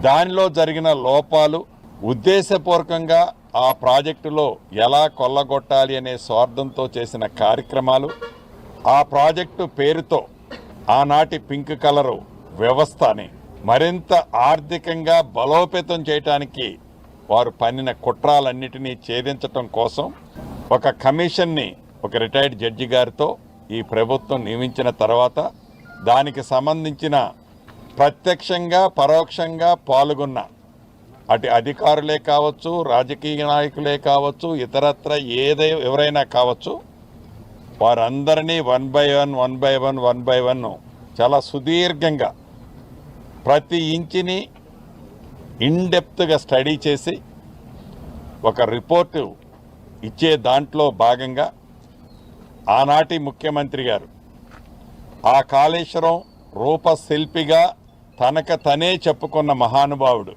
దానిలో జరిగిన లోపాలు, ఉద్దేశపూర్వకంగా ఆ ప్రాజెక్టులో ఎలా కొల్లగొట్టాలి అనే స్వార్థంతో చేసిన కార్యక్రమాలు, ఆ ప్రాజెక్టు పేరుతో ఆనాటి పింక్ కలరు వ్యవస్థని మరింత ఆర్థికంగా బలోపేతం చేయడానికి వారు పన్నిన కుట్రాలన్నిటినీ ఛేదించటం కోసం ఒక కమిషన్ని ఒక రిటైర్డ్ జడ్జి గారితో ఈ ప్రభుత్వం నియమించిన తర్వాత దానికి సంబంధించిన ప్రత్యక్షంగా పరోక్షంగా పాల్గొన్న అటు అధికారులే కావచ్చు, రాజకీయ నాయకులే కావచ్చు, ఇతరత్ర ఎవరైనా కావచ్చు, వారందరినీ వన్ బై వన్ చాలా సుదీర్ఘంగా ప్రతి ఇంచిని ఇన్డెప్త్గా స్టడీ చేసి ఒక రిపోర్టు ఇచ్చే దాంట్లో భాగంగా ఆనాటి ముఖ్యమంత్రి గారు ఆ కాళేశ్వరం రూపశిల్పిగా తనే చెప్పుకున్న మహానుభావుడు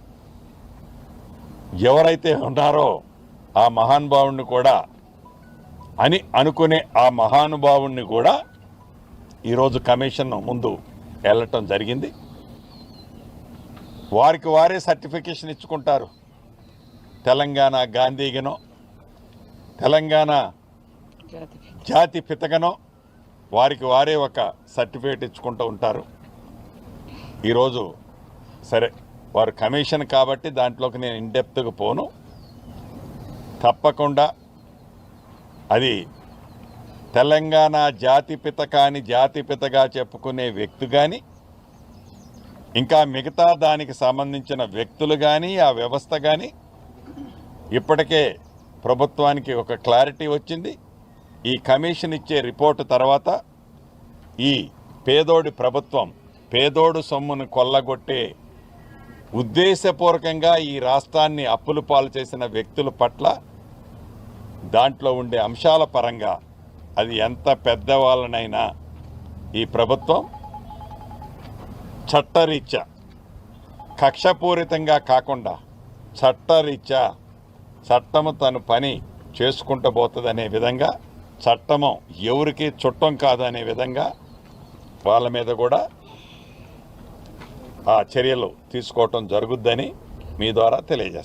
ఎవరైతే ఉన్నారో ఆ మహానుభావుడిని కూడా అని అనుకునే ఆ మహానుభావుడిని కూడా ఈరోజు కమిషన్ ముందు వెళ్ళటం జరిగింది. వారికి వారే సర్టిఫికేషన్ ఇచ్చుకుంటారు. తెలంగాణ గాంధీగనో, తెలంగాణ జాతి పితగనో వారికి వారే ఒక సర్టిఫికేట్ ఇచ్చుకుంటూ ఉంటారు. ఈరోజు సరే వారు కమిషన్ కాబట్టి దాంట్లోకి నేను ఇన్డెప్త్గా పోను. తప్పకుండా అది తెలంగాణ జాతిపిత కాని జాతిపితగా చెప్పుకునే వ్యక్తి కానీ, ఇంకా మిగతా దానికి సంబంధించిన వ్యక్తులు కానీ, ఆ వ్యవస్థ కానీ ఇప్పటికే ప్రభుత్వానికి ఒక క్లారిటీ వచ్చింది. ఈ కమిషన్ ఇచ్చే రిపోర్టు తర్వాత ఈ పేదోడి ప్రభుత్వం పేదోడు సొమ్మును కొల్లగొట్టే ఉద్దేశపూర్వకంగా ఈ రాష్ట్రాన్ని అప్పులు పాలు చేసిన వ్యక్తుల పట్ల దాంట్లో ఉండే అంశాల పరంగా అది ఎంత పెద్దవాళ్ళనైనా ఈ ప్రభుత్వం చట్టరీత్యా కక్షపూరితంగా కాకుండా చట్టరీత్యా చట్టము తన పని చేసుకుంటూ పోతుందనే విధంగా, చట్టము ఎవరికి చుట్టం కాదనే విధంగా వాళ్ళ మీద కూడా ఆ చర్యలు తీసుకోవటం జరుగుద్దని మీ ద్వారా తెలియజేస్తాను.